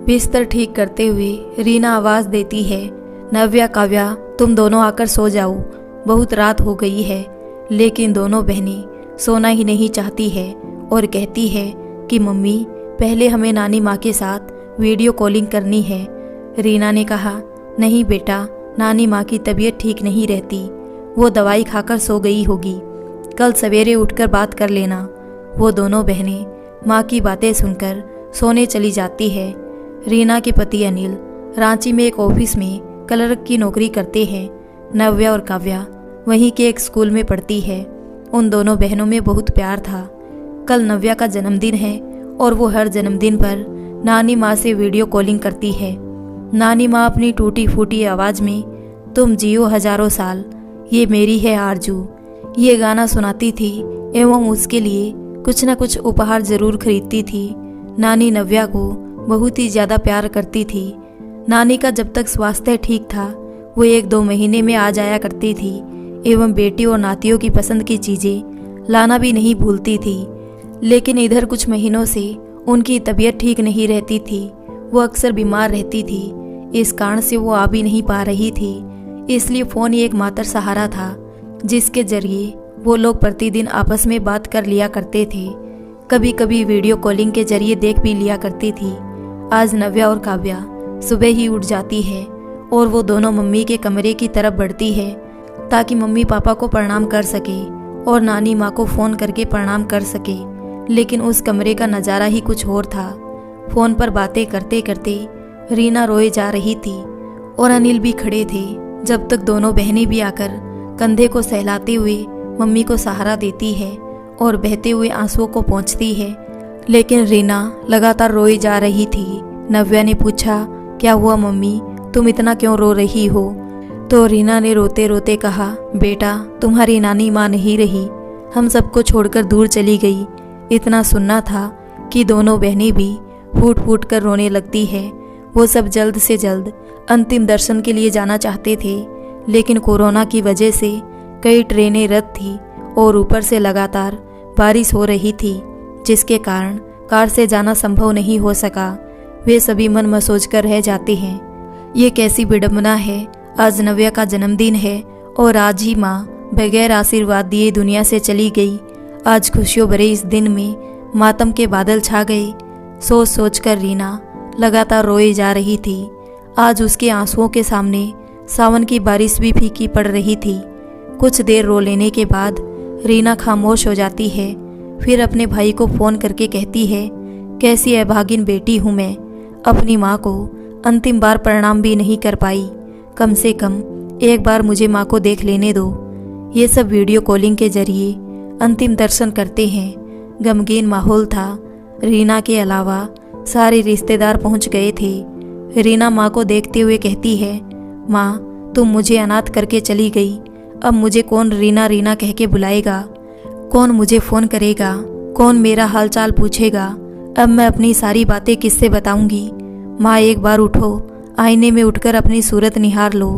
बिस्तर ठीक करते हुए रीना आवाज देती है, नव्या काव्या तुम दोनों आकर सो जाओ, बहुत रात हो गई है। लेकिन दोनों बहनें सोना ही नहीं चाहती है और कहती है कि मम्मी पहले हमें नानी माँ के साथ वीडियो कॉलिंग करनी है। रीना ने कहा, नहीं बेटा, नानी माँ की तबीयत ठीक नहीं रहती, वो दवाई खाकर सो गई होगी, कल सवेरे उठकर बात कर लेना। वो दोनों बहनें माँ की बातें सुनकर सोने चली जाती है। रीना के पति अनिल रांची में एक ऑफिस में क्लर्क की नौकरी करते हैं। नव्या और काव्या वहीं के एक स्कूल में पढ़ती है। उन दोनों बहनों में बहुत प्यार था। कल नव्या का जन्मदिन है और वो हर जन्मदिन पर नानी माँ से वीडियो कॉलिंग करती है। नानी माँ अपनी टूटी फूटी आवाज़ में तुम जियो हजारों साल, ये मेरी है आरजू, ये गाना सुनाती थी एवं उसके लिए कुछ न कुछ उपहार जरूर खरीदती थी। नानी नव्या को बहुत ही ज़्यादा प्यार करती थी। नानी का जब तक स्वास्थ्य ठीक था वो 1-2 महीने में आ जाया करती थी एवं बेटी और नातियों की पसंद की चीज़ें लाना भी नहीं भूलती थी। लेकिन इधर कुछ महीनों से उनकी तबीयत ठीक नहीं रहती थी, वो अक्सर बीमार रहती थी। इस कारण से वो आ भी नहीं पा रही थी, इसलिए फ़ोन ही एकमात्र सहारा था जिसके जरिए वो लोग प्रतिदिन आपस में बात कर लिया करते थे। कभी कभी वीडियो कॉलिंग के जरिए देख भी लिया करती थी। आज नव्या और काव्या सुबह ही उठ जाती है और वो दोनों मम्मी के कमरे की तरफ बढ़ती है ताकि मम्मी पापा को प्रणाम कर सके और नानी माँ को फ़ोन करके प्रणाम कर सके। लेकिन उस कमरे का नज़ारा ही कुछ और था। फ़ोन पर बातें करते करते रीना रोए जा रही थी और अनिल भी खड़े थे, जब तक दोनों बहनें भी आकर कंधे को सहलाते हुए मम्मी को सहारा देती है और बहते हुए आंसुओं को पोंछती है। लेकिन रीना लगातार रोई जा रही थी। नव्या ने पूछा, क्या हुआ मम्मी, तुम इतना क्यों रो रही हो? तो रीना ने रोते रोते कहा, बेटा तुम्हारी नानी माँ नहीं रही, हम सबको छोड़कर दूर चली गई। इतना सुनना था कि दोनों बहनें भी फूट फूट कर रोने लगती है। वो सब जल्द से जल्द अंतिम दर्शन के लिए जाना चाहते थे, लेकिन कोरोना की वजह से कई ट्रेनें रद्द थी और ऊपर से लगातार बारिश हो रही थी, जिसके कारण कार से जाना संभव नहीं हो सका। वे सभी मन मसोच कर रह जाते हैं। ये कैसी विडंबना है, आज नव्या का जन्मदिन है और आज ही माँ बगैर आशीर्वाद दिए दुनिया से चली गई। आज खुशियों भरे इस दिन में मातम के बादल छा गए। सोच सोच कर रीना लगातार रोए जा रही थी। आज उसके आंसुओं के सामने सावन की बारिश भी फीकी पड़ रही थी। कुछ देर रो लेने के बाद रीना खामोश हो जाती है। फिर अपने भाई को फ़ोन करके कहती है, कैसी अभागिन बेटी हूँ मैं, अपनी माँ को अंतिम बार प्रणाम भी नहीं कर पाई। कम से कम एक बार मुझे माँ को देख लेने दो। ये सब वीडियो कॉलिंग के जरिए अंतिम दर्शन करते हैं। गमगीन माहौल था। रीना के अलावा सारे रिश्तेदार पहुँच गए थे। रीना माँ को देखते हुए कहती है, माँ तुम मुझे अनाथ करके चली गई, अब मुझे कौन रीना रीना कह के बुलाएगा, कौन मुझे फ़ोन करेगा, कौन मेरा हालचाल पूछेगा। अब मैं अपनी सारी बातें किससे बताऊंगी। माँ एक बार उठो, आईने में उठकर अपनी सूरत निहार लो।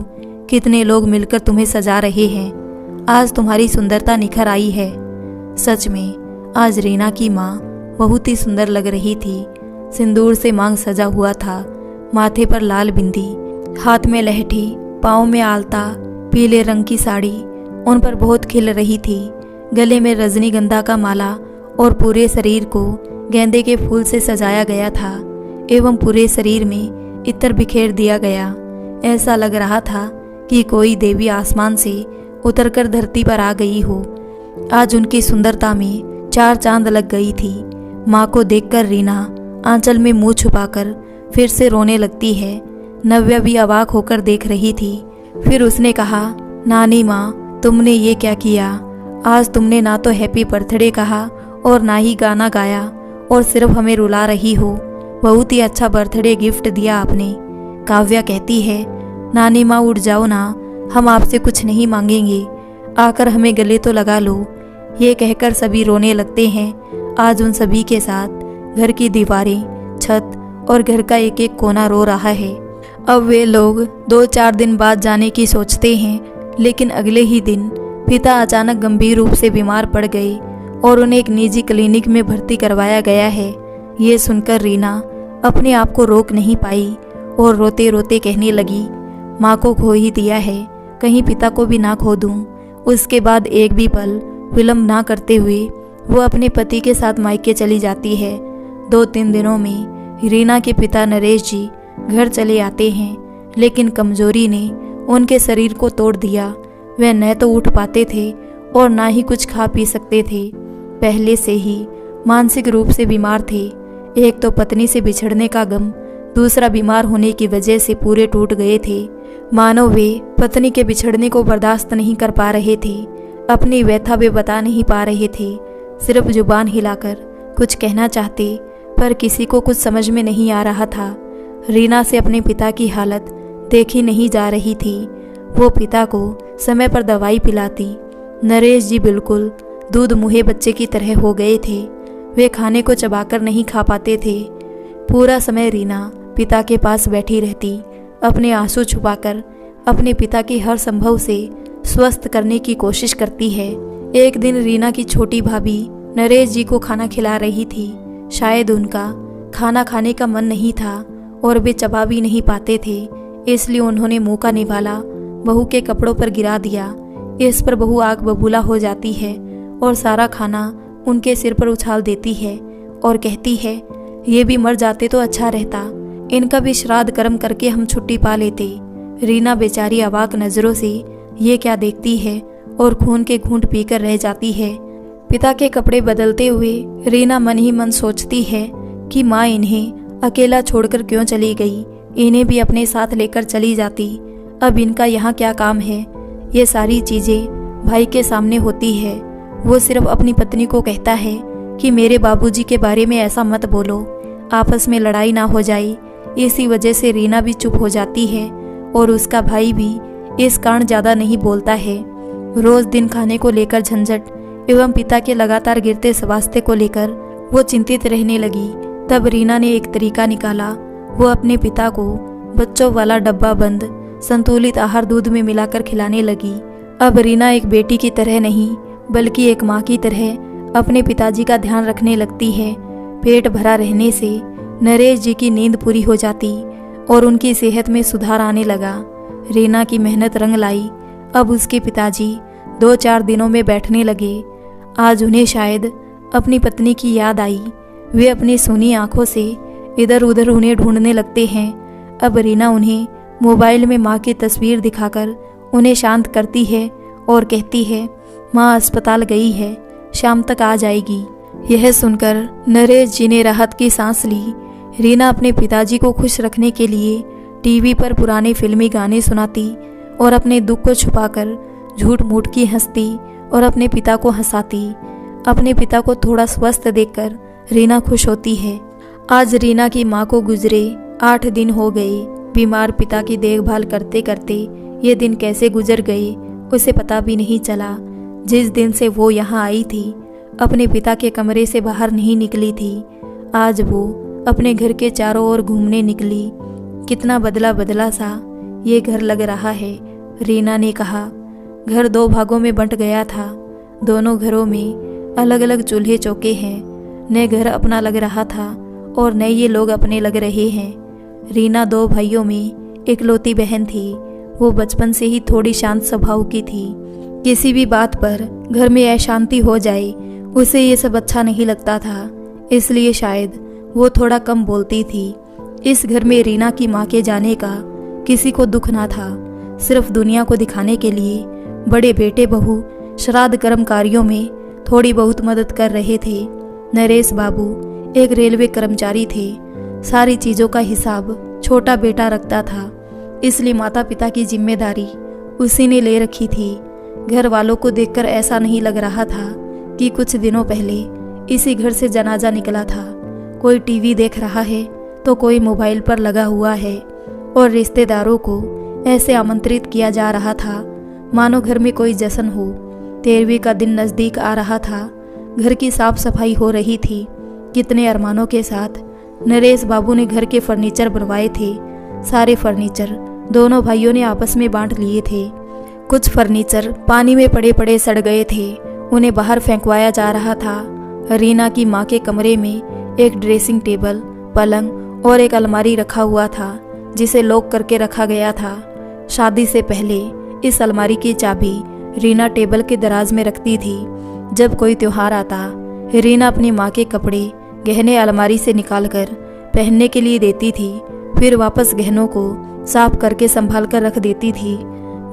कितने लोग मिलकर तुम्हें सजा रहे हैं, आज तुम्हारी सुंदरता निखर आई है। सच में आज रीना की माँ बहुत ही सुंदर लग रही थी। सिंदूर से मांग सजा हुआ था, माथे पर लाल बिंदी, हाथ में लहठी, पाँव में आलता, पीले रंग की साड़ी उन पर बहुत खिल रही थी। गले में रजनीगंधा का माला और पूरे शरीर को गेंदे के फूल से सजाया गया था एवं पूरे शरीर में इत्र बिखेर दिया गया। ऐसा लग रहा था कि कोई देवी आसमान से उतरकर धरती पर आ गई हो। आज उनकी सुंदरता में 4 चांद लग गई थी। माँ को देखकर रीना आंचल में मुंह छुपाकर फिर से रोने लगती है। नव्या भी अवाक होकर देख रही थी। फिर उसने कहा, नानी माँ तुमने ये क्या किया? आज तुमने ना तो हैप्पी बर्थडे कहा और ना ही गाना गाया और सिर्फ हमें रुला रही हो। बहुत ही अच्छा बर्थडे गिफ्ट दिया आपने। काव्या कहती है, नानी माँ उठ जाओ ना, हम आपसे कुछ नहीं मांगेंगे, आकर हमें गले तो लगा लो। ये कहकर सभी रोने लगते हैं। आज उन सभी के साथ घर की दीवारें, छत और घर का एक एक कोना रो रहा है। अब वे लोग 2-4 दिन बाद जाने की सोचते हैं, लेकिन अगले ही दिन पिता अचानक गंभीर रूप से बीमार पड़ गए और उन्हें एक निजी क्लिनिक में भर्ती करवाया गया है। ये सुनकर रीना अपने आप को रोक नहीं पाई और रोते रोते कहने लगी, माँ को खो ही दिया है, कहीं पिता को भी ना खो दूँ। उसके बाद एक भी पल विलम्ब ना करते हुए वो अपने पति के साथ मायके चली जाती है। 2-3 दिनों में रीना के पिता नरेश जी घर चले आते हैं, लेकिन कमजोरी ने उनके शरीर को तोड़ दिया। वे न तो उठ पाते थे और ना ही कुछ खा पी सकते थे। पहले से ही मानसिक रूप से बीमार थे। एक तो पत्नी से बिछड़ने का गम, दूसरा बीमार होने की वजह से पूरे टूट गए थे। मानो वे पत्नी के बिछड़ने को बर्दाश्त नहीं कर पा रहे थे। अपनी व्यथा वे बता नहीं पा रहे थे। सिर्फ जुबान हिलाकर कुछ कहना चाहते, पर किसी को कुछ समझ में नहीं आ रहा था। रीना से अपने पिता की हालत देखी नहीं जा रही थी। वो पिता को समय पर दवाई पिलाती। नरेश जी बिल्कुल दूध मुहे बच्चे की तरह हो गए थे। वे खाने को चबाकर नहीं खा पाते थे। पूरा समय रीना पिता के पास बैठी रहती, अपने आंसू छुपाकर अपने पिता की हर संभव से स्वस्थ करने की कोशिश करती है। एक दिन रीना की छोटी भाभी नरेश जी को खाना खिला रही थी। शायद उनका खाना खाने का मन नहीं था और वे चबा भी नहीं पाते थे, इसलिए उन्होंने मुंह का निवाला बहू के कपड़ों पर गिरा दिया। इस पर बहू आग बबूला हो जाती है और सारा खाना उनके सिर पर उछाल देती है और कहती है, ये भी मर जाते तो अच्छा रहता, इनका भी श्राद्ध कर्म करके हम छुट्टी पा लेते। रीना बेचारी अवाक नजरों से ये क्या देखती है और खून के घूंट पीकर रह जाती है। पिता के कपड़े बदलते हुए रीना मन ही मन सोचती है कि माँ इन्हें अकेला छोड़कर क्यों चली गई, इन्हें भी अपने साथ लेकर चली जाती। अब इनका यहाँ क्या काम है। ये सारी चीजें भाई के सामने होती है। वो सिर्फ अपनी पत्नी को कहता है कि मेरे बाबूजी के बारे में ऐसा मत बोलो, आपस में लड़ाई ना हो जाए। इसी वजह से रीना भी चुप हो जाती है और उसका भाई भी इस कारण ज्यादा नहीं बोलता है। रोज दिन खाने को लेकर झंझट एवं पिता के लगातार गिरते स्वास्थ्य को लेकर वो चिंतित रहने लगी। तब रीना ने एक तरीका निकाला। वो अपने पिता को बच्चों वाला डब्बा बंद संतुलित आहार दूध में मिलाकर खिलाने लगी। अब रीना एक बेटी की तरह नहीं बल्कि एक माँ की तरह अपने पिताजी का ध्यान रखने लगती है। पेट भरा रहने से नरेश जी की नींद पूरी हो जाती और उनकी सेहत में सुधार आने लगा। रीना की मेहनत रंग लाई। अब उसके पिताजी 2-4 दिनों में बैठने लगे। आज उन्हें शायद अपनी पत्नी की याद आई। वे अपनी सूनी आंखों से इधर उधर उन्हें ढूंढने लगते हैं। अब रीना उन्हें मोबाइल में माँ की तस्वीर दिखाकर उन्हें शांत करती है और कहती है, माँ अस्पताल गई है, शाम तक आ जाएगी। यह सुनकर नरेश जी ने राहत की सांस ली। रीना अपने पिताजी को खुश रखने के लिए टीवी पर पुराने फिल्मी गाने सुनाती और अपने दुख को छुपाकर झूठ मूठ की हंसती और अपने पिता को हंसाती। अपने पिता को थोड़ा स्वस्थ देखकर रीना खुश होती है। आज रीना की माँ को गुजरे 8 दिन हो गए। बीमार पिता की देखभाल करते करते ये दिन कैसे गुजर गए उसे पता भी नहीं चला। जिस दिन से वो यहाँ आई थी अपने पिता के कमरे से बाहर नहीं निकली थी। आज वो अपने घर के चारों ओर घूमने निकली। कितना बदला बदला सा ये घर लग रहा है। रीना ने कहा, घर 2 भागों में बंट गया था। दोनों घरों में अलग अलग चूल्हे चौके हैं। न घर अपना लग रहा था और न ये लोग अपने लग रहे हैं। रीना 2 भाइयों में इकलौती बहन थी। वो बचपन से ही थोड़ी शांत स्वभाव की थी। किसी भी बात पर घर में अशांति हो जाए उसे ये सब अच्छा नहीं लगता था, इसलिए शायद वो थोड़ा कम बोलती थी। इस घर में रीना की माँ के जाने का किसी को दुख ना था। सिर्फ दुनिया को दिखाने के लिए बड़े बेटे बहू श्राद्ध कर्म कार्यों में थोड़ी बहुत मदद कर रहे थे। नरेश बाबू एक रेलवे कर्मचारी थे। सारी चीज़ों का हिसाब छोटा बेटा रखता था, इसलिए माता पिता की जिम्मेदारी उसी ने ले रखी थी। घर वालों को देखकर ऐसा नहीं लग रहा था कि कुछ दिनों पहले इसी घर से जनाजा निकला था। कोई टीवी देख रहा है तो कोई मोबाइल पर लगा हुआ है और रिश्तेदारों को ऐसे आमंत्रित किया जा रहा था मानो घर में कोई जश्न हो। 13वीं का दिन नज़दीक आ रहा था। घर की साफ सफाई हो रही थी। कितने अरमानों के साथ नरेश बाबू ने घर के फर्नीचर बनवाए थे। सारे फर्नीचर दोनों भाइयों ने आपस में बांट लिए थे। कुछ फर्नीचर पानी में पड़े पड़े सड़ गए थे, उन्हें बाहर फेंकवाया जा रहा था। रीना की माँ के कमरे में एक ड्रेसिंग टेबल, पलंग और एक अलमारी रखा हुआ था जिसे लॉक करके रखा गया था। शादी से पहले इस अलमारी की चाबी रीना टेबल के दराज में रखती थी। जब कोई त्योहार आता, रीना अपनी माँ के कपड़े गहने अलमारी से निकालकर पहनने के लिए देती थी, फिर वापस गहनों को साफ करके संभाल कर रख देती थी।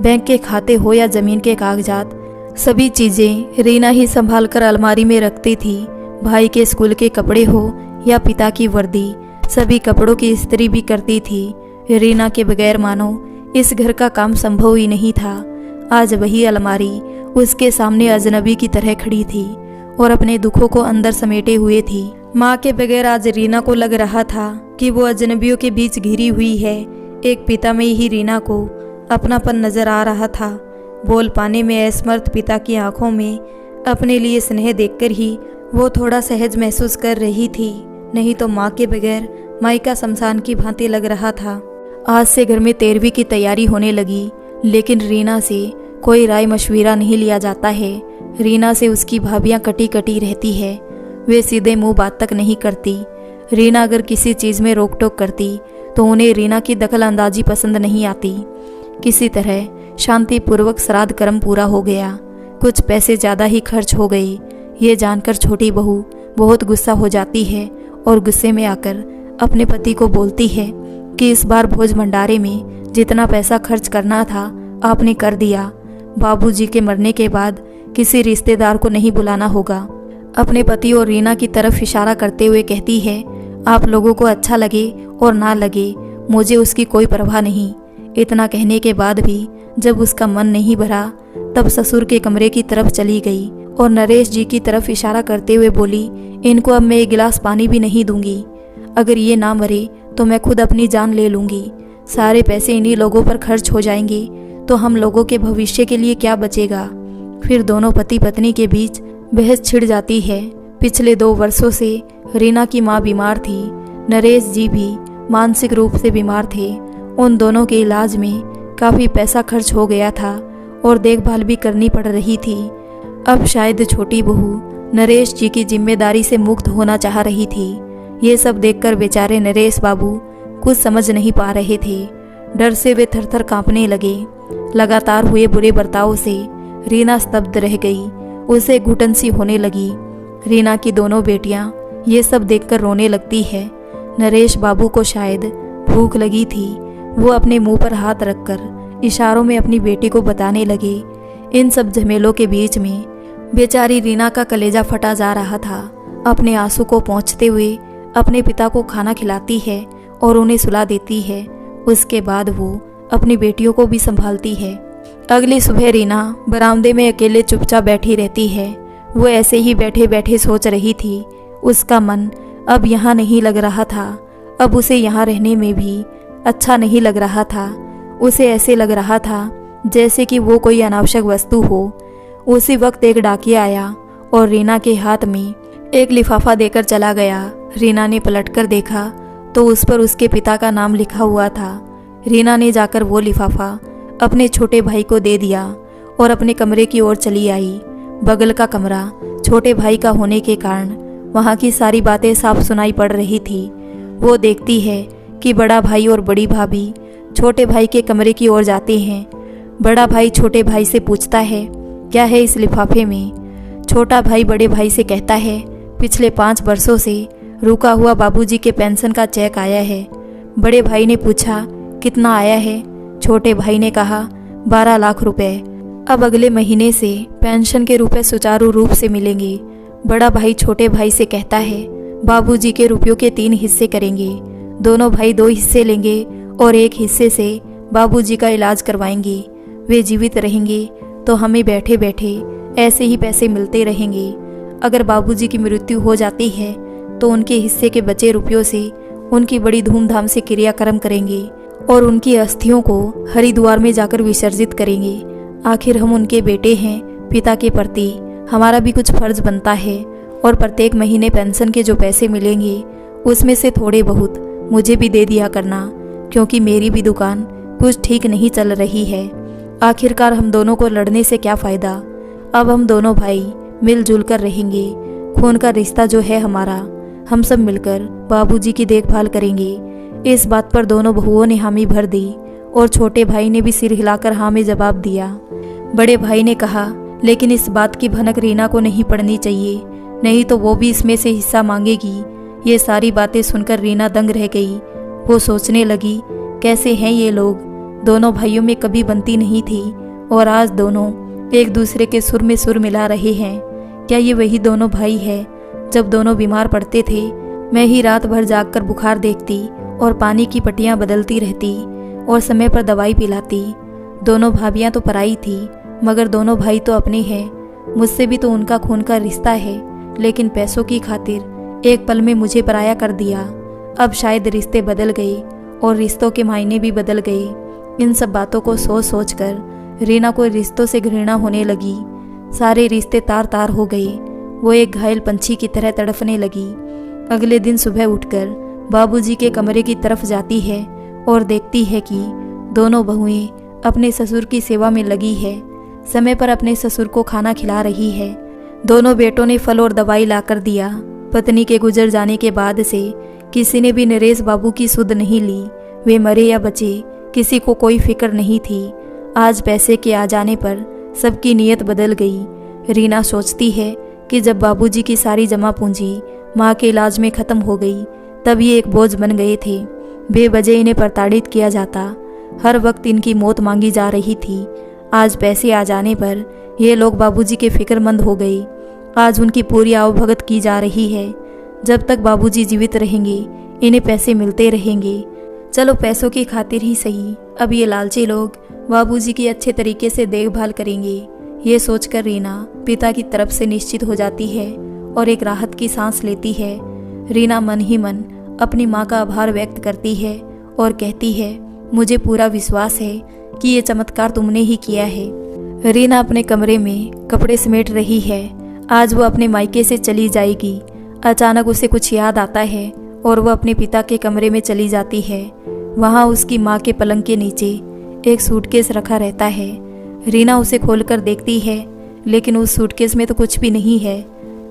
बैंक के खाते हो या जमीन के कागजात, सभी चीजें रीना ही संभाल कर अलमारी में रखती थी। भाई के स्कूल के कपड़े हो या पिता की वर्दी, सभी कपड़ों की इस्त्री भी करती थी। रीना के बगैर मानो इस घर का काम संभव ही नहीं था। आज वही अलमारी उसके सामने अजनबी की तरह खड़ी थी और अपने दुखों को अंदर समेटे हुए थी। माँ के बगैर आज रीना को लग रहा था कि वो अजनबियों के बीच घिरी हुई है। एक पिता में ही रीना को अपनापन नजर आ रहा था। बोल पाने में असमर्थ पिता की आंखों में अपने लिए स्नेह देखकर ही वो थोड़ा सहज महसूस कर रही थी, नहीं तो माँ के बगैर मायका शमशान की भांति लग रहा था। आज से घर में 13वीं की तैयारी होने लगी, लेकिन रीना से कोई राय मशविरा नहीं लिया जाता है। रीना से उसकी भाभियां कटी कटी रहती है, वे सीधे मुंह बात तक नहीं करती। रीना अगर किसी चीज़ में रोक टोक करती तो उन्हें रीना की दखल अंदाजी पसंद नहीं आती। किसी तरह शांतिपूर्वक श्राद्ध कर्म पूरा हो गया। कुछ पैसे ज़्यादा ही खर्च हो गए, ये जानकर छोटी बहू बहुत गुस्सा हो जाती है और गुस्से में आकर अपने पति को बोलती है कि इस बार भोज भंडारे में जितना पैसा खर्च करना था आपने कर दिया। बाबूजी के मरने के बाद किसी रिश्तेदार को नहीं बुलाना होगा। अपने पति और रीना की तरफ इशारा करते हुए कहती है, आप लोगों को अच्छा लगे और ना लगे, मुझे उसकी कोई परवाह नहीं। इतना कहने के बाद भी जब उसका मन नहीं भरा, तब ससुर के कमरे की तरफ चली गई और नरेश जी की तरफ इशारा करते हुए बोली, इनको अब मैं एक गिलास पानी भी नहीं दूंगी। अगर ये ना मरे तो मैं खुद अपनी जान ले लूंगी। सारे पैसे इन्हीं लोगों पर खर्च हो जाएंगे तो हम लोगों के भविष्य के लिए क्या बचेगा। फिर दोनों पति पत्नी के बीच बहस छिड़ जाती है। पिछले 2 वर्षों से रीना की माँ बीमार थी, नरेश जी भी मानसिक रूप से बीमार थे। उन दोनों के इलाज में काफ़ी पैसा खर्च हो गया था और देखभाल भी करनी पड़ रही थी। अब शायद छोटी बहू नरेश जी की जिम्मेदारी से मुक्त होना चाह रही थी। ये सब देखकर बेचारे नरेश बाबू कुछ समझ नहीं पा रहे थे। डर से वे थरथर कांपने लगे। लगातार हुए बुरे बर्ताव से रीना स्तब्ध रह गई, उसे घुटन सी होने लगी। रीना की दोनों बेटियां ये सब देखकर रोने लगती है। नरेश बाबू को शायद भूख लगी थी, वो अपने मुंह पर हाथ रखकर इशारों में अपनी बेटी को बताने लगे। इन सब झमेलों के बीच में बेचारी रीना का कलेजा फटा जा रहा था। अपने आंसू को पोंछते हुए अपने पिता को खाना खिलाती है और उन्हें सुला देती है। उसके बाद वो अपनी बेटियों को भी संभालती है। अगली सुबह रीना बरामदे में अकेले चुपचाप बैठी रहती है। वो ऐसे ही बैठे बैठे सोच रही थी। उसका मन अब यहाँ नहीं लग रहा था। अब उसे यहाँ रहने में भी अच्छा नहीं लग रहा था। उसे ऐसे लग रहा था जैसे कि वो कोई अनावश्यक वस्तु हो। उसी वक्त एक डाकिया आया और रीना के हाथ में एक लिफाफा देकर चला गया। रीना ने पलटकर देखा तो उस पर उसके पिता का नाम लिखा हुआ था। रीना ने जाकर वो लिफाफा अपने छोटे भाई को दे दिया और अपने कमरे की ओर चली आई। बगल का कमरा छोटे भाई का होने के कारण वहाँ की सारी बातें साफ सुनाई पड़ रही थी। वो देखती है कि बड़ा भाई और बड़ी भाभी छोटे भाई के कमरे की ओर जाते हैं। बड़ा भाई छोटे भाई से पूछता है, क्या है इस लिफाफे में। छोटा भाई बड़े भाई से कहता है, पिछले 5 वर्षों से रुका हुआ बाबूजी के पेंशन का चेक आया है। बड़े भाई ने पूछा, कितना आया है। छोटे भाई ने कहा, 12 लाख रुपए। अब अगले महीने से पेंशन के रुपए सुचारू रूप से मिलेंगे। बड़ा भाई छोटे भाई से कहता है, बाबूजी के रुपयों के 3 हिस्से करेंगे। दोनों भाई 2 हिस्से लेंगे और 1 हिस्से से बाबूजी का इलाज करवाएंगे। वे जीवित रहेंगे तो हमें बैठे बैठे ऐसे ही पैसे मिलते रहेंगे। अगर बाबूजी की मृत्यु हो जाती है तो उनके हिस्से के बचे रुपयों से उनकी बड़ी धूमधाम से क्रियाक्रम करेंगे और उनकी अस्थियों को हरिद्वार में जाकर विसर्जित करेंगे। आखिर हम उनके बेटे हैं, पिता के प्रति हमारा भी कुछ फर्ज बनता है और प्रत्येक महीने पेंशन के जो पैसे मिलेंगे उसमें से थोड़े बहुत मुझे भी दे दिया करना, क्योंकि मेरी भी दुकान कुछ ठीक नहीं चल रही है। आखिरकार हम दोनों को लड़ने से क्या फ़ायदा। अब हम दोनों भाई मिलजुल कर रहेंगे। खून का रिश्ता जो है हमारा हम सब मिलकर बाबूजी की देखभाल करेंगे। इस बात पर दोनों बहुओं ने हामी भर दी और छोटे भाई ने भी सिर हिलाकर हाँ में जवाब दिया। बड़े भाई ने कहा, लेकिन इस बात की भनक रीना को नहीं पड़नी चाहिए, नहीं तो वो भी इसमें से हिस्सा मांगेगी। ये सारी बातें सुनकर रीना दंग रह गई। वो सोचने लगी, कैसे हैं ये लोग। दोनों भाइयों में कभी बनती नहीं थी और आज दोनों एक दूसरे के सुर में सुर मिला रहे हैं। क्या ये वही दोनों भाई है? जब दोनों बीमार पड़ते थे, मैं ही रात भर जागकर बुखार देखती और पानी की पट्टियां बदलती रहती और समय पर दवाई पिलाती। दोनों भाभियां तो पराई थी, मगर दोनों भाई तो अपने हैं। मुझसे भी तो उनका खून का रिश्ता है, लेकिन पैसों की खातिर एक पल में मुझे पराया कर दिया। अब शायद रिश्ते बदल गए और रिश्तों के मायने भी बदल गए। इन सब बातों को सोच सोच कर रीना को रिश्तों से घृणा होने लगी। सारे रिश्ते तार तार हो गए। वो एक घायल पंछी की तरह तड़फने लगी। अगले दिन सुबह उठकर बाबूजी के कमरे की तरफ जाती है और देखती है कि दोनों बहुएं अपने ससुर की सेवा में लगी है। समय पर अपने ससुर को खाना खिला रही है। दोनों बेटों ने फल और दवाई लाकर दिया। पत्नी के गुजर जाने के बाद से किसी ने भी नरेश बाबू की सुध नहीं ली। वे मरे या बचे, किसी को कोई फिक्र नहीं थी। आज पैसे के आ जाने पर सबकी नीयत बदल गई। रीना सोचती है कि जब बाबूजी की सारी जमा पूंजी माँ के इलाज में ख़त्म हो गई, तब ये एक बोझ बन गए थे। बेवजह इन्हें प्रताड़ित किया जाता, हर वक्त इनकी मौत मांगी जा रही थी। आज पैसे आ जाने पर ये लोग बाबूजी के फिक्रमंद हो गए। आज उनकी पूरी आवभगत की जा रही है। जब तक बाबूजी जीवित रहेंगे, इन्हें पैसे मिलते रहेंगे। चलो पैसों की खातिर ही सही, अब ये लालची लोग बाबूजी की अच्छे तरीके से देखभाल करेंगे। ये सोचकर रीना पिता की तरफ से निश्चित हो जाती है और एक राहत की सांस लेती है। रीना मन ही मन अपनी माँ का आभार व्यक्त करती है और कहती है, मुझे पूरा विश्वास है कि ये चमत्कार तुमने ही किया है। रीना अपने कमरे में कपड़े समेट रही है। आज वो अपने मायके से चली जाएगी। अचानक उसे कुछ याद आता है और वह अपने पिता के कमरे में चली जाती है। वहाँ उसकी माँ के पलंग के नीचे एक सूटकेस रखा रहता है। रीना उसे खोलकर देखती है, लेकिन उस सूटकेस में तो कुछ भी नहीं है।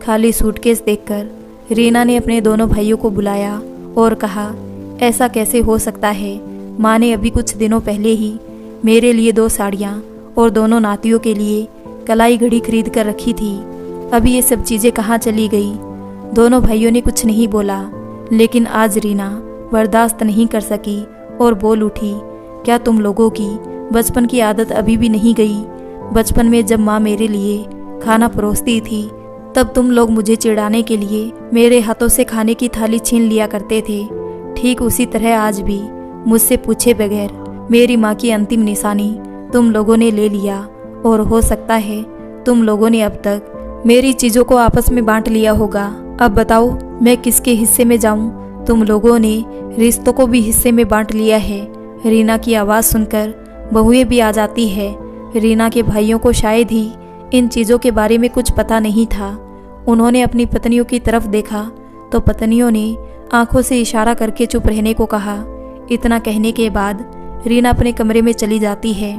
खाली सूटकेस देखकर रीना ने अपने दोनों भाइयों को बुलाया और कहा, ऐसा कैसे हो सकता है? माँ ने अभी कुछ दिनों पहले ही मेरे लिए 2 साड़ियाँ और दोनों नातियों के लिए कलाई घड़ी खरीद कर रखी थी। अभी ये सब चीज़ें कहाँ चली गई? दोनों भाइयों ने कुछ नहीं बोला, लेकिन आज रीना बर्दाश्त नहीं कर सकी और बोल उठी, क्या तुम लोगों की बचपन की आदत अभी भी नहीं गई? बचपन में जब माँ मेरे लिए खाना परोसती थी, तब तुम लोग मुझे चिढ़ाने के लिए मेरे हाथों से खाने की थाली छीन लिया करते थे। ठीक उसी तरह आज भी मुझसे पूछे बगैर मेरी माँ की अंतिम निशानी तुम लोगों ने ले लिया, और हो सकता है तुम लोगों ने अब तक मेरी चीज़ों को आपस में बांट लिया होगा। अब बताओ मैं किसके हिस्से में जाऊं? तुम लोगों ने रिश्तों को भी हिस्से में बांट लिया है। रीना की आवाज़ सुनकर बहुएं भी आ जाती है। रीना के भाइयों को शायद ही इन चीज़ों के बारे में कुछ पता नहीं था। उन्होंने अपनी पत्नियों की तरफ देखा तो पत्नियों ने आंखों से इशारा करके चुप रहने को कहा। इतना कहने के बाद रीना अपने कमरे में चली जाती है।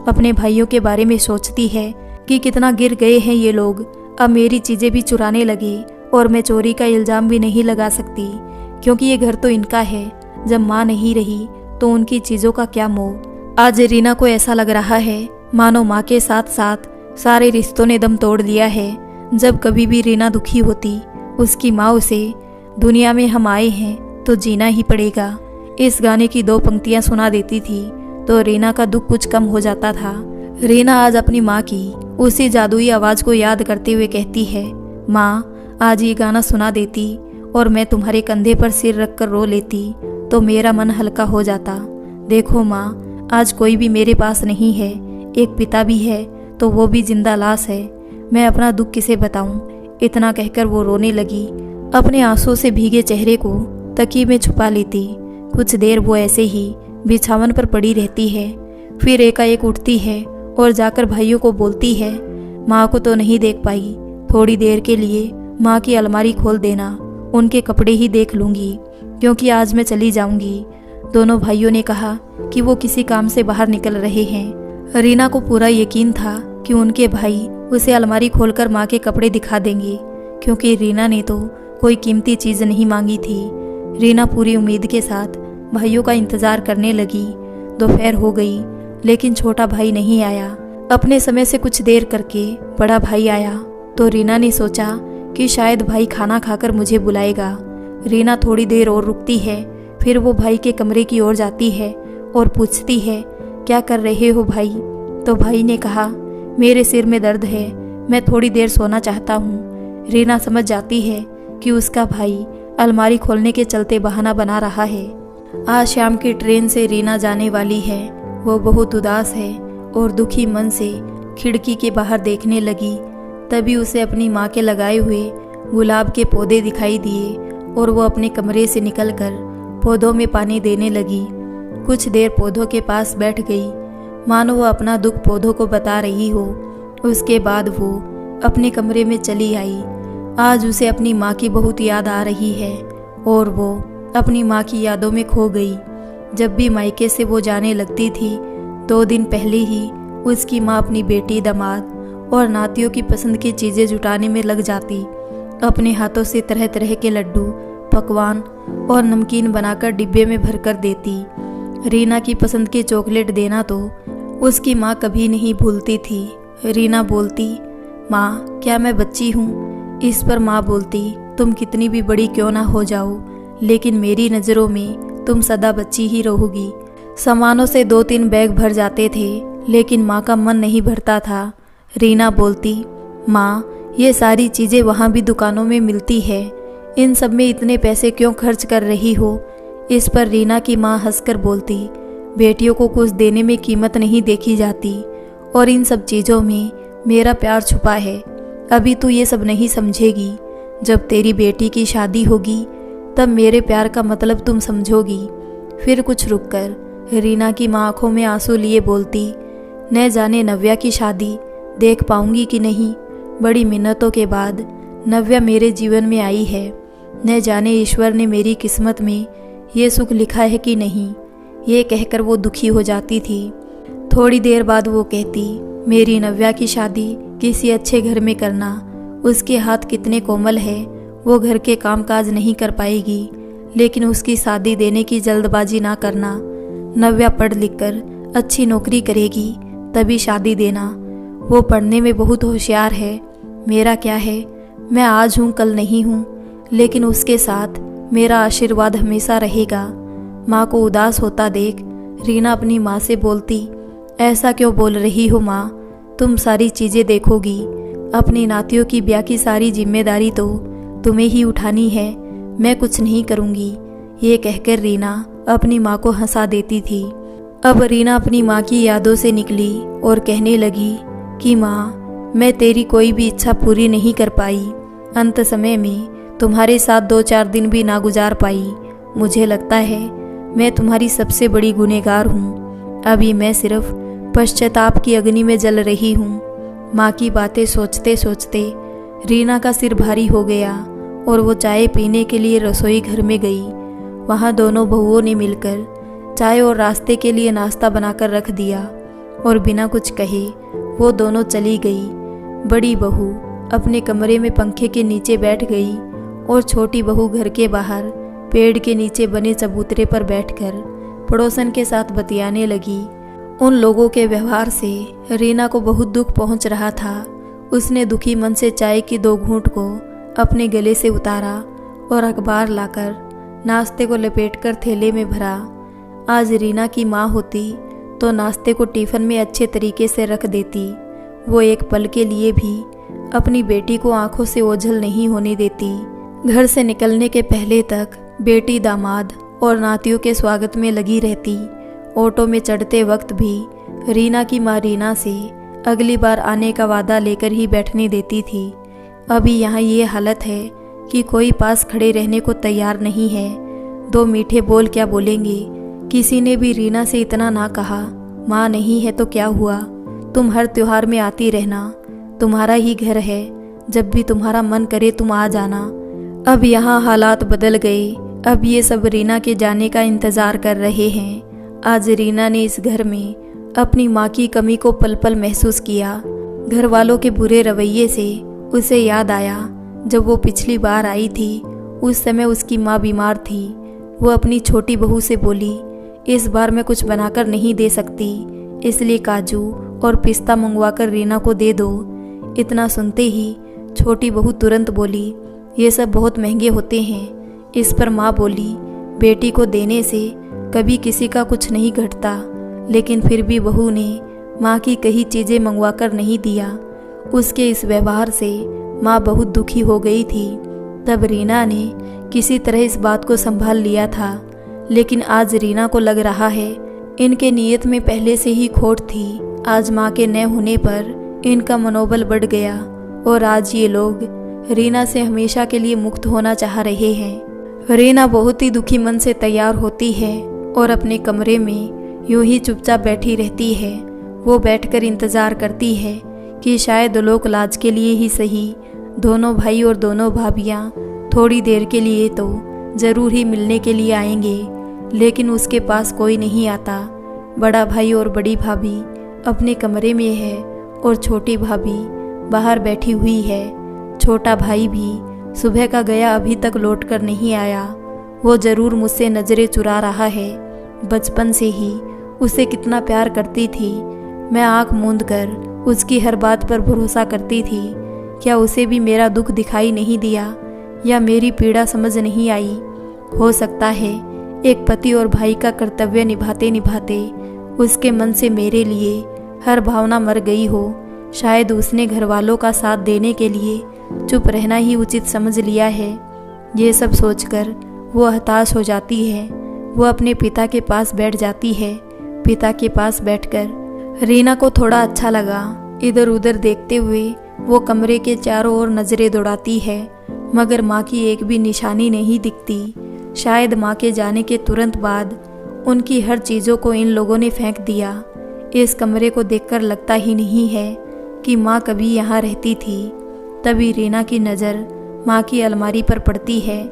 अपने भाइयों के बारे में सोचती है कि कितना गिर गए हैं ये लोग। अब मेरी चीज़ें भी चुराने लगे और मैं चोरी का इल्ज़ाम भी नहीं लगा सकती, क्योंकि ये घर तो इनका है। जब माँ नहीं रही तो उनकी चीज़ों का क्या मोह। आज रीना को ऐसा लग रहा है मानो माँ के साथ साथ सारे रिश्तों ने दम तोड़ लिया है। जब कभी भी रीना दुखी होती, उसकी माँ उसे दुनिया में हम आए हैं तो जीना ही पड़ेगा, इस गाने की 2 पंक्तियां सुना देती थी तो रीना का दुख कुछ कम हो जाता था। रीना आज अपनी माँ की उसी जादुई आवाज़ को याद करते हुए कहती है, माँ आज ये गाना सुना देती और मैं तुम्हारे कंधे पर सिर रखकर रो लेती तो मेरा मन हल्का हो जाता। देखो माँ, आज कोई भी मेरे पास नहीं है। एक पिता भी है तो वो भी जिंदा लाश है। मैं अपना दुख किसे बताऊं? इतना कहकर वो रोने लगी। अपने आंसुओं से भीगे चेहरे को तकिए में छुपा लेती। कुछ देर वो ऐसे ही बिछावन पर पड़ी रहती है, फिर एकाएक उठती है और जाकर भाइयों को बोलती है, माँ को तो नहीं देख पाई, थोड़ी देर के लिए माँ की अलमारी खोल देना, उनके कपड़े ही देख लूँगी, क्योंकि आज मैं चली जाऊँगी। दोनों भाइयों ने कहा कि वो किसी काम से बाहर निकल रहे हैं। रीना को पूरा यकीन था कि उनके भाई उसे अलमारी खोलकर माँ के कपड़े दिखा देंगे, क्योंकि रीना ने तो कोई कीमती चीज़ नहीं मांगी थी। रीना पूरी उम्मीद के साथ भाइयों का इंतज़ार करने लगी। दोपहर हो गई लेकिन छोटा भाई नहीं आया। अपने समय से कुछ देर करके बड़ा भाई आया तो रीना ने सोचा कि शायद भाई खाना खाकर मुझे बुलाएगा। रीना थोड़ी देर और रुकती है, फिर वो भाई के कमरे की ओर जाती है और पूछती है, क्या कर रहे हो भाई? तो भाई ने कहा, मेरे सिर में दर्द है, मैं थोड़ी देर सोना चाहता हूँ। रीना समझ जाती है कि उसका भाई अलमारी खोलने के चलते बहाना बना रहा है। आज शाम की ट्रेन से रीना जाने वाली है। वो बहुत उदास है और दुखी मन से खिड़की के बाहर देखने लगी। तभी उसे अपनी माँ के लगाए हुए गुलाब के पौधे दिखाई दिए और वो अपने कमरे से निकलकर पौधों में पानी देने लगी। कुछ देर पौधों के पास बैठ गई, मानो वो अपना दुख पौधों को बता रही हो। उसके बाद वो अपने कमरे में चली आई। आज उसे अपनी माँ की बहुत याद आ रही है और वो अपनी माँ की यादों में खो गई। जब भी मायके से वो जाने लगती थी, 2 दिन पहले ही उसकी माँ अपनी बेटी, दामाद और नातियों की पसंद की चीज़ें जुटाने में लग जाती। अपने हाथों से तरह तरह के लड्डू, पकवान और नमकीन बनाकर डिब्बे में भरकर देती। रीना की पसंद की चॉकलेट देना तो उसकी माँ कभी नहीं भूलती थी। रीना बोलती, माँ क्या मैं बच्ची हूँ? इस पर माँ बोलती, तुम कितनी भी बड़ी क्यों ना हो जाओ, लेकिन मेरी नज़रों में तुम सदा बच्ची ही रहोगी। सामानों से 2-3 बैग भर जाते थे, लेकिन माँ का मन नहीं भरता था। रीना बोलती, माँ ये सारी चीज़ें वहाँ भी दुकानों में मिलती है, इन सब में इतने पैसे क्यों खर्च कर रही हो? इस पर रीना की माँ हंसकर बोलती, बेटियों को कुछ देने में कीमत नहीं देखी जाती और इन सब चीज़ों में मेरा प्यार छुपा है। अभी तू ये सब नहीं समझेगी, जब तेरी बेटी की शादी होगी तब मेरे प्यार का मतलब तुम समझोगी। फिर कुछ रुककर रीना की माँ आंखों में आंसू लिए बोलती, न जाने नव्या की शादी देख पाऊंगी कि नहीं। बड़ी मिन्नतों के बाद नव्या मेरे जीवन में आई है, न जाने ईश्वर ने मेरी किस्मत में ये सुख लिखा है कि नहीं। ये कहकर वो दुखी हो जाती थी। थोड़ी देर बाद वो कहती, मेरी नव्या की शादी किसी अच्छे घर में करना। उसके हाथ कितने कोमल है, वो घर के कामकाज नहीं कर पाएगी, लेकिन उसकी शादी देने की जल्दबाजी ना करना। नव्या पढ़ लिख कर अच्छी नौकरी करेगी तभी शादी देना। वो पढ़ने में बहुत होशियार है। मेरा क्या है, मैं आज हूँ कल नहीं हूँ, लेकिन उसके साथ मेरा आशीर्वाद हमेशा रहेगा। माँ को उदास होता देख रीना अपनी माँ से बोलती, ऐसा क्यों बोल रही हो माँ? तुम सारी चीज़ें देखोगी, अपनी नातियों की ब्याह की सारी जिम्मेदारी तो तुम्हें ही उठानी है, मैं कुछ नहीं करूँगी। ये कहकर रीना अपनी माँ को हंसा देती थी। अब रीना अपनी माँ की यादों से निकली और कहने लगी कि माँ, मैं तेरी कोई भी इच्छा पूरी नहीं कर पाई। अंत समय में तुम्हारे साथ 2-4 दिन भी ना गुजार पाई। मुझे लगता है मैं तुम्हारी सबसे बड़ी गुनहगार हूँ। अभी मैं सिर्फ पश्चाताप की अग्नि में जल रही हूँ। माँ की बातें सोचते सोचते रीना का सिर भारी हो गया और वो चाय पीने के लिए रसोई घर में गई। वहाँ दोनों बहुओं ने मिलकर चाय और रास्ते के लिए नाश्ता बनाकर रख दिया और बिना कुछ कहे वो दोनों चली गई। बड़ी बहू अपने कमरे में पंखे के नीचे बैठ गई और छोटी बहू घर के बाहर पेड़ के नीचे बने चबूतरे पर बैठकर पड़ोसन के साथ बतियाने लगी। उन लोगों के व्यवहार से रीना को बहुत दुख पहुंच रहा था। उसने दुखी मन से चाय की 2 घूंट को अपने गले से उतारा और अखबार लाकर नाश्ते को लपेटकर थैले में भरा। आज रीना की माँ होती तो नाश्ते को टिफ़िन में अच्छे तरीके से रख देती। वो एक पल के लिए भी अपनी बेटी को आंखों से ओझल नहीं होने देती। घर से निकलने के पहले तक बेटी, दामाद और नातियों के स्वागत में लगी रहती। ऑटो में चढ़ते वक्त भी रीना की माँ रीना से अगली बार आने का वादा लेकर ही बैठने देती थी। अभी यहाँ ये हालत है कि कोई पास खड़े रहने को तैयार नहीं है। 2 मीठे बोल क्या बोलेंगे? किसी ने भी रीना से इतना ना कहा, माँ नहीं है तो क्या हुआ, तुम हर त्योहार में आती रहना, तुम्हारा ही घर है, जब भी तुम्हारा मन करे तुम आ जाना। अब यहाँ हालात बदल गए। अब ये सब रीना के जाने का इंतज़ार कर रहे हैं। आज रीना ने इस घर में अपनी माँ की कमी को पल पल महसूस किया। घर वालों के बुरे रवैये से उसे याद आया जब वो पिछली बार आई थी उस समय उसकी माँ बीमार थी। वो अपनी छोटी बहू से बोली, इस बार मैं कुछ बनाकर नहीं दे सकती, इसलिए काजू और पिस्ता मंगवाकर रीना को दे दो। इतना सुनते ही छोटी बहू तुरंत बोली, ये सब बहुत महंगे होते हैं। इस पर माँ बोली, बेटी को देने से कभी किसी का कुछ नहीं घटता। लेकिन फिर भी बहू ने माँ की कही चीज़ें मंगवाकर नहीं दिया। उसके इस व्यवहार से माँ बहुत दुखी हो गई थी। तब रीना ने किसी तरह इस बात को संभाल लिया था। लेकिन आज रीना को लग रहा है इनके नीयत में पहले से ही खोट थी। आज माँ के न होने पर इनका मनोबल बढ़ गया और आज ये लोग रीना से हमेशा के लिए मुक्त होना चाह रहे हैं। रीना बहुत ही दुखी मन से तैयार होती है और अपने कमरे में यूं ही चुपचाप बैठी रहती है। वो बैठकर इंतज़ार करती है कि शायद लोक लाज के लिए ही सही दोनों भाई और दोनों भाभियाँ थोड़ी देर के लिए तो ज़रूर ही मिलने के लिए आएंगे। लेकिन उसके पास कोई नहीं आता। बड़ा भाई और बड़ी भाभी अपने कमरे में है और छोटी भाभी बाहर बैठी हुई है। छोटा भाई भी सुबह का गया अभी तक लौट कर नहीं आया। वो ज़रूर मुझसे नज़रें चुरा रहा है। बचपन से ही उसे कितना प्यार करती थी। मैं आँख मूंद कर उसकी हर बात पर भरोसा करती थी। क्या उसे भी मेरा दुख दिखाई नहीं दिया या मेरी पीड़ा समझ नहीं आई? हो सकता है एक पति और भाई का कर्तव्य निभाते निभाते उसके मन से मेरे लिए हर भावना मर गई हो। शायद उसने घर वालों का साथ देने के लिए चुप रहना ही उचित समझ लिया है। ये सब सोचकर वो हताश हो जाती है। वो अपने पिता के पास बैठ जाती है। पिता के पास बैठकर रीना को थोड़ा अच्छा लगा। इधर उधर देखते हुए वो कमरे के चारों ओर नज़रें दौड़ाती है, मगर माँ की एक भी निशानी नहीं दिखती। शायद माँ के जाने के तुरंत बाद उनकी हर चीज़ों को इन लोगों ने फेंक दिया। इस कमरे को देखकर लगता ही नहीं है कि माँ कभी यहाँ रहती थी। तभी रीना की नज़र माँ की अलमारी पर पड़ती है।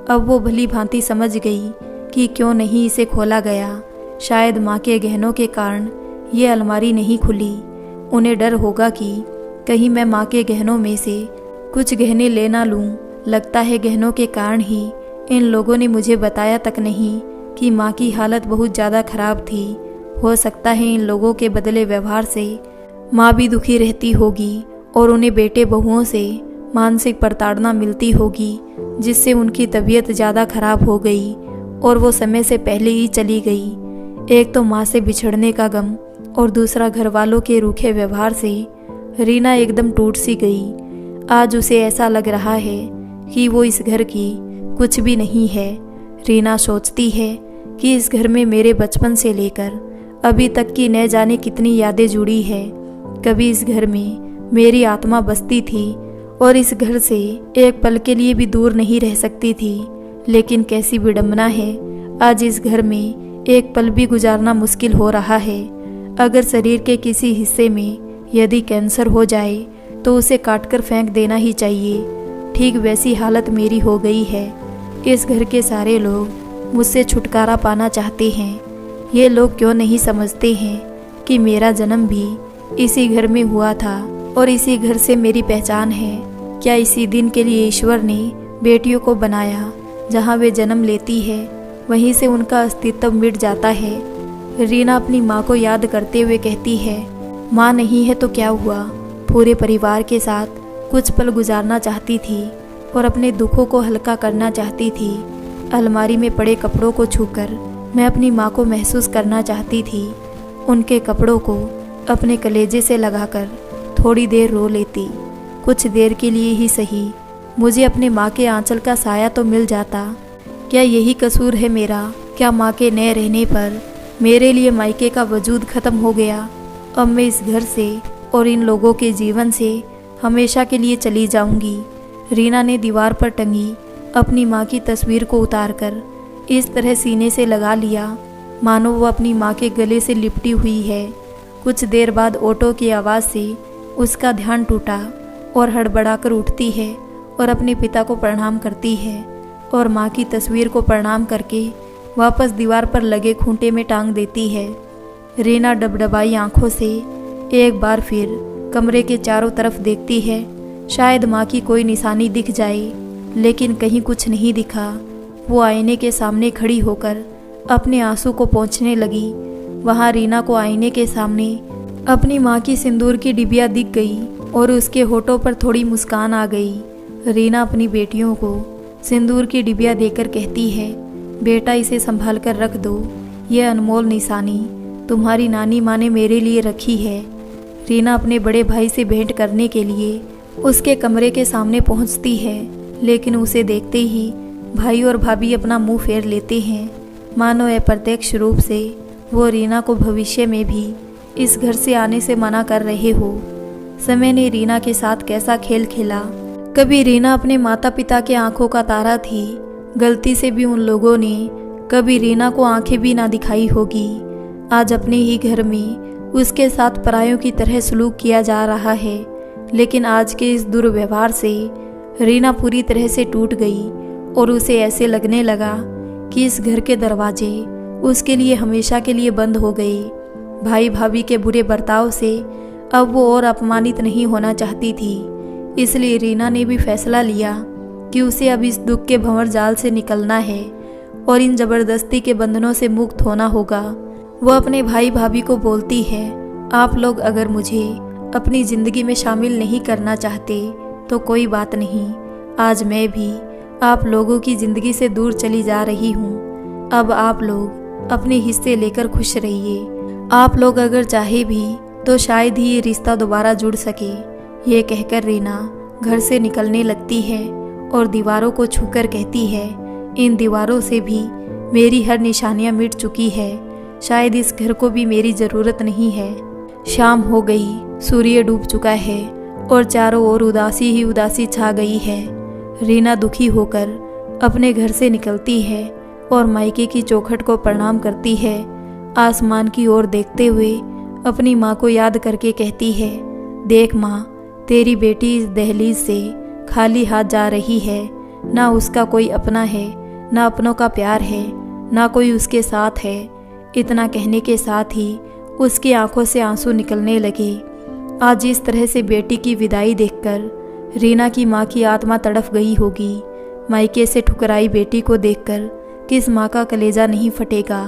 अब वो भली भांति समझ गई कि क्यों नहीं इसे खोला गया। शायद माँ के गहनों के कारण ये अलमारी नहीं खुली। उन्हें डर होगा कि कहीं मैं माँ के गहनों में से कुछ गहने ले ना लूँ। लगता है गहनों के कारण ही इन लोगों ने मुझे बताया तक नहीं कि माँ की हालत बहुत ज़्यादा खराब थी। हो सकता है इन लोगों के बदले व्यवहार से माँ भी दुखी रहती होगी और उन्हें बेटे बहुओं से मानसिक प्रताड़ना मिलती होगी, जिससे उनकी तबीयत ज़्यादा खराब हो गई और वो समय से पहले ही चली गई। एक तो माँ से बिछड़ने का गम और दूसरा घर वालों के रूखे व्यवहार से रीना एकदम टूट सी गई। आज उसे ऐसा लग रहा है कि वो इस घर की कुछ भी नहीं है। रीना सोचती है कि इस घर में मेरे बचपन से लेकर अभी तक की न जाने कितनी यादें जुड़ी है। कभी इस घर में मेरी आत्मा बसती थी और इस घर से एक पल के लिए भी दूर नहीं रह सकती थी। लेकिन कैसी विडंबना है, आज इस घर में एक पल भी गुजारना मुश्किल हो रहा है। अगर शरीर के किसी हिस्से में यदि कैंसर हो जाए तो उसे काटकर फेंक देना ही चाहिए। ठीक वैसी हालत मेरी हो गई है। इस घर के सारे लोग मुझसे छुटकारा पाना चाहते हैं। ये लोग क्यों नहीं समझते हैं कि मेरा जन्म भी इसी घर में हुआ था और इसी घर से मेरी पहचान है। क्या इसी दिन के लिए ईश्वर ने बेटियों को बनाया? जहाँ वे जन्म लेती है वहीं से उनका अस्तित्व मिट जाता है। रीना अपनी माँ को याद करते हुए कहती है, माँ नहीं है तो क्या हुआ, पूरे परिवार के साथ कुछ पल गुजारना चाहती थी और अपने दुखों को हल्का करना चाहती थी। अलमारी में पड़े कपड़ों को छूकर मैं अपनी माँ को महसूस करना चाहती थी। उनके कपड़ों को अपने कलेजे से लगाकर थोड़ी देर रो लेती। कुछ देर के लिए ही सही मुझे अपने माँ के आंचल का साया तो मिल जाता। क्या यही कसूर है मेरा? क्या माँ के न रहने पर मेरे लिए मायके का वजूद खत्म हो गया? अब मैं इस घर से और इन लोगों के जीवन से हमेशा के लिए चली जाऊंगी। रीना ने दीवार पर टंगी अपनी माँ की तस्वीर को उतारकर इस तरह सीने से लगा लिया मानो वो अपनी माँ के गले से लिपटी हुई है। कुछ देर बाद ऑटो की आवाज़ से उसका ध्यान टूटा और हड़बड़ाकर उठती है और अपने पिता को प्रणाम करती है और माँ की तस्वीर को प्रणाम करके वापस दीवार पर लगे खूंटे में टांग देती है। रीना डबडबाई आंखों से एक बार फिर कमरे के चारों तरफ देखती है। शायद माँ की कोई निशानी दिख जाए, लेकिन कहीं कुछ नहीं दिखा। वो आईने के सामने खड़ी होकर अपने आंसू को पोंछने लगी। वहाँ रीना को आईने के सामने अपनी माँ की सिंदूर की डिबिया दिख गई और उसके होठों पर थोड़ी मुस्कान आ गई। रीना अपनी बेटियों को सिंदूर की डिबिया देकर कहती है, बेटा इसे संभाल कर रख दो, यह अनमोल निशानी तुम्हारी नानी माँ ने मेरे लिए रखी है। रीना अपने बड़े भाई से भेंट करने के लिए उसके कमरे के सामने पहुंचती है, लेकिन उसे देखते ही भाई और भाभी अपना मुंह फेर लेते हैं, मानो अप्रत्यक्ष रूप से वो रीना को भविष्य में भी इस घर से आने से मना कर रहे हो। समय ने रीना के साथ कैसा खेल खेला। कभी रीना अपने माता पिता के आंखों का तारा थी, गलती से भी उन लोगों ने कभी रीना को आंखें भी ना दिखाई होगी। आज अपने ही घर में उसके साथ परायों की तरह सलूक किया जा रहा है, लेकिन आज के इस दुर्व्यवहार से रीना पूरी तरह से टूट गई और उसे ऐसे लगने लगा कि इस घर के दरवाजे उसके लिए हमेशा के लिए बंद हो गए। भाई भाभी के बुरे बर्ताव से अब वो और अपमानित नहीं होना चाहती थी, इसलिए रीना ने भी फैसला लिया कि उसे अब इस दुख के भंवर जाल से निकलना है और इन जबरदस्ती के बंधनों से मुक्त होना होगा। वो अपने भाई भाभी को बोलती है, आप लोग अगर मुझे अपनी ज़िंदगी में शामिल नहीं करना चाहते तो कोई बात नहीं, आज मैं भी आप लोगों की ज़िंदगी से दूर चली जा रही हूँ। अब आप लोग अपने हिस्से लेकर खुश रहिए। आप लोग अगर चाहे भी तो शायद ही ये रिश्ता दोबारा जुड़ सके। ये कहकर रीना घर से निकलने लगती है और दीवारों को छूकर कहती है, इन दीवारों से भी मेरी हर निशानियाँ मिट चुकी है, शायद इस घर को भी मेरी ज़रूरत नहीं है। शाम हो गई, सूर्य डूब चुका है और चारों ओर उदासी ही उदासी छा गई है। रीना दुखी होकर अपने घर से निकलती है और मायके की चौखट को प्रणाम करती है। आसमान की ओर देखते हुए अपनी माँ को याद करके कहती है, देख माँ, तेरी बेटी इस दहलीज से खाली हाथ जा रही है। ना उसका कोई अपना है, ना अपनों का प्यार है, ना कोई उसके साथ है। इतना कहने के साथ ही उसकी आंखों से आंसू निकलने लगे। आज इस तरह से बेटी की विदाई देखकर रीना की माँ की आत्मा तड़फ गई होगी। मायके से ठुकराई बेटी को देखकर किस माँ का कलेजा नहीं फटेगा।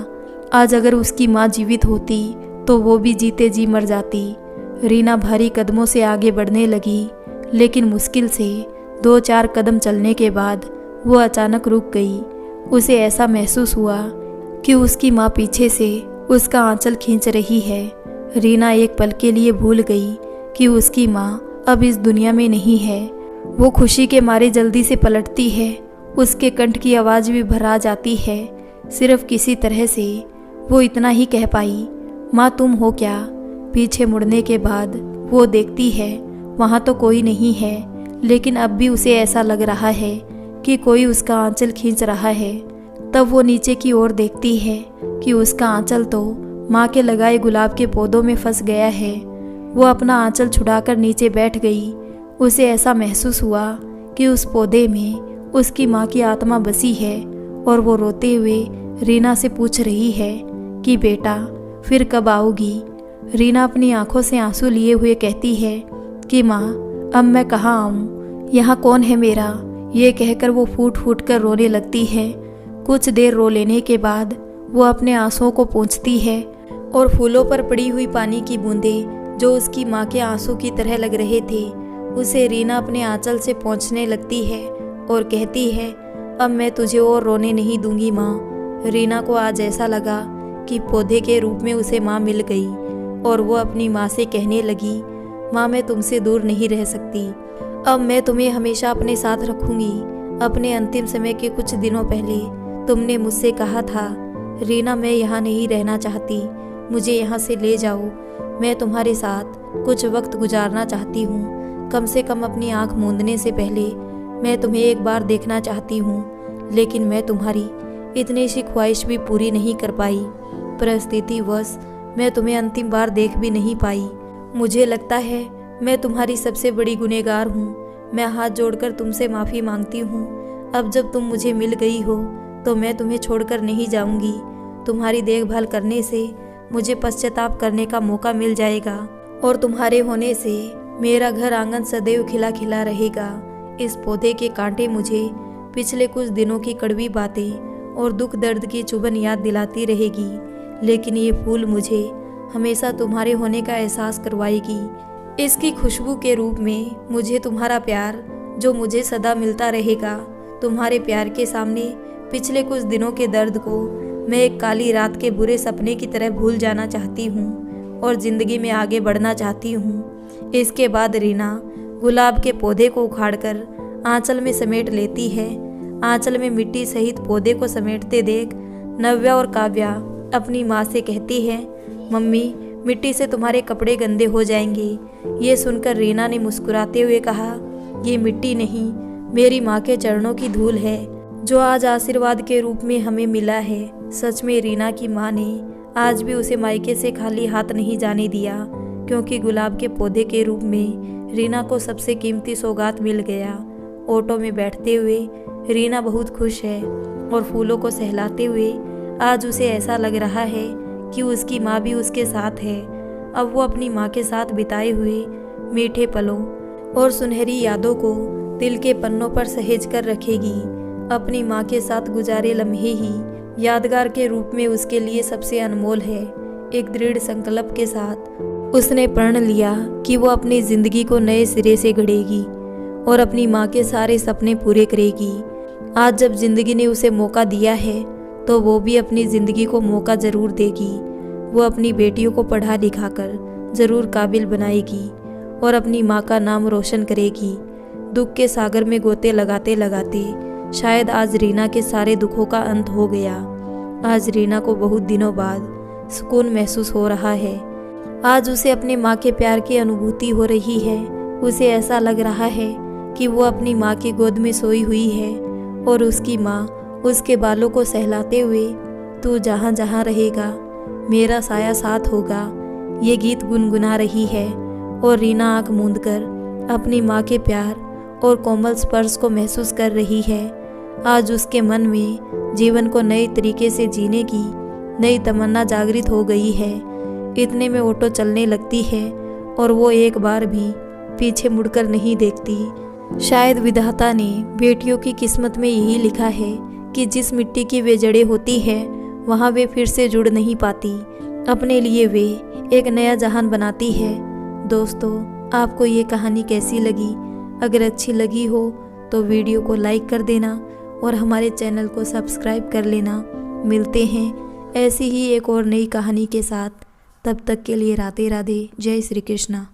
आज अगर उसकी माँ जीवित होती तो वो भी जीते जी मर जाती। रीना भारी कदमों से आगे बढ़ने लगी, लेकिन मुश्किल से 2-4 कदम चलने के बाद वो अचानक रुक गई। उसे ऐसा महसूस हुआ कि उसकी माँ पीछे से उसका आंचल खींच रही है। रीना एक पल के लिए भूल गई कि उसकी माँ अब इस दुनिया में नहीं है। वो खुशी के मारे जल्दी से पलटती है, उसके कंठ की आवाज़ भी भरा जाती है। सिर्फ किसी तरह से वो इतना ही कह पाई, माँ तुम हो क्या। पीछे मुड़ने के बाद वो देखती है वहाँ तो कोई नहीं है, लेकिन अब भी उसे ऐसा लग रहा है कि कोई उसका आंचल खींच रहा है। तब वो नीचे की ओर देखती है कि उसका आंचल तो माँ के लगाए गुलाब के पौधों में फंस गया है। वो अपना आंचल छुड़ाकर नीचे बैठ गई। उसे ऐसा महसूस हुआ कि उस पौधे में उसकी माँ की आत्मा बसी है और वो रोते हुए रीना से पूछ रही है कि बेटा फिर कब आओगी। रीना अपनी आंखों से आंसू लिए हुए कहती है कि माँ अब मैं कहाँ आऊँ, यहाँ कौन है मेरा। ये कहकर वो फूट फूट कर रोने लगती है। कुछ देर रो लेने के बाद वो अपने आंसुओं को पोंछती है और फूलों पर पड़ी हुई पानी की बूंदें जो उसकी माँ के आंसू की तरह लग रहे थे उसे रीना अपने आंचल से पोंछने लगती है और कहती है, अब मैं तुझे और रोने नहीं दूंगी माँ। रीना को आज ऐसा लगा कि पौधे के रूप में उसे माँ मिल गई और वो अपनी माँ से कहने लगी, माँ मैं तुमसे दूर नहीं रह सकती, अब मैं तुम्हें हमेशा अपने साथ रखूंगी। अपने अंतिम समय के कुछ दिनों पहले तुमने मुझसे कहा था, रीना मैं यहाँ नहीं रहना चाहती, मुझे यहाँ से ले जाओ। मैं तुम्हारे साथ कुछ वक्त गुजारना चाहती हूँ, कम से कम अपनी आँख मूंदने से पहले मैं तुम्हें एक बार देखना चाहती हूँ। लेकिन मैं तुम्हारी इतनी सी ख्वाहिश भी पूरी नहीं कर पाई। परिस्थितिवश मैं तुम्हें अंतिम बार देख भी नहीं पाई। मुझे लगता है मैं तुम्हारी सबसे बड़ी गुनहगार हूँ। मैं हाथ जोड़कर तुमसे माफ़ी मांगती हूँ। अब जब तुम मुझे मिल गई हो तो मैं तुम्हें छोड़कर नहीं जाऊँगी। तुम्हारी देखभाल करने से मुझे पश्चाताप करने का मौका मिल जाएगा और तुम्हारे होने से मेरा घर आंगन सदैव खिला खिला रहेगा। इस पौधे के कांटे मुझे पिछले कुछ दिनों की कड़वी बातें और दुख दर्द की चुभन याद दिलाती रहेगी, लेकिन ये फूल मुझे हमेशा तुम्हारे होने का एहसास करवाएगी। इसकी खुशबू के रूप में मुझे तुम्हारा प्यार जो मुझे सदा मिलता रहेगा। तुम्हारे प्यार के सामने पिछले कुछ दिनों के दर्द को मैं एक काली रात के बुरे सपने की तरह भूल जाना चाहती हूँ और ज़िंदगी में आगे बढ़ना चाहती हूँ। इसके बाद रीना गुलाब के पौधे को उखाड़कर आंचल में समेट लेती है। आंचल में मिट्टी सहित पौधे को समेटते देख नव्या और काव्या अपनी माँ से कहती है, मम्मी मिट्टी से तुम्हारे कपड़े गंदे हो जाएंगे। ये सुनकर रीना ने मुस्कुराते हुए कहा, ये मिट्टी नहीं, मेरी माँ के चरणों की धूल है जो आज आशीर्वाद के रूप में हमें मिला है। सच में रीना की माँ ने आज भी उसे मायके से खाली हाथ नहीं जाने दिया, क्योंकि गुलाब के पौधे के रूप में रीना को सबसे कीमती सौगात मिल गया। ऑटो में बैठते हुए रीना बहुत खुश है और फूलों को सहलाते हुए आज उसे ऐसा लग रहा है कि उसकी माँ भी उसके साथ है। अब वो अपनी माँ के साथ बिताए हुए मीठे पलों और सुनहरी यादों को दिल के पन्नों पर सहेज कर रखेगी। अपनी माँ के साथ गुजारे लम्हे ही यादगार के रूप में उसके लिए सबसे अनमोल है। एक दृढ़ संकल्प के साथ उसने प्रण लिया कि वो अपनी ज़िंदगी को नए सिरे से गढ़ेगी और अपनी माँ के सारे सपने पूरे करेगी। आज जब ज़िंदगी ने उसे मौका दिया है तो वो भी अपनी ज़िंदगी को मौका ज़रूर देगी। वो अपनी बेटियों को पढ़ा लिखा कर ज़रूर काबिल बनाएगी और अपनी माँ का नाम रोशन करेगी। दुख के सागर में गोते लगाते लगाते शायद आज रीना के सारे दुखों का अंत हो गया। आज रीना को बहुत दिनों बाद सुकून महसूस हो रहा है। आज उसे अपने माँ के प्यार की अनुभूति हो रही है। उसे ऐसा लग रहा है कि वो अपनी माँ की गोद में सोई हुई है और उसकी माँ उसके बालों को सहलाते हुए, तू जहाँ जहाँ रहेगा मेरा साया साथ होगा, ये गीत गुनगुना रही है। और रीना आँख मूंद कर अपनी माँ के प्यार और कोमल स्पर्श को महसूस कर रही है। आज उसके मन में जीवन को नए तरीके से जीने की नई तमन्ना जागृत हो गई है। इतने में ऑटो चलने लगती है और वो एक बार भी पीछे मुड़कर नहीं देखती। शायद विधाता ने बेटियों की किस्मत में यही लिखा है कि जिस मिट्टी की वे जड़ें होती है वहाँ वे फिर से जुड़ नहीं पाती। अपने लिए वे एक नया जहान बनाती है। दोस्तों, आपको ये कहानी कैसी लगी? अगर अच्छी लगी हो तो वीडियो को लाइक कर देना और हमारे चैनल को सब्सक्राइब कर लेना। मिलते हैं ऐसी ही एक और नई कहानी के साथ। तब तक के लिए राधे राधे। जय श्री कृष्णा।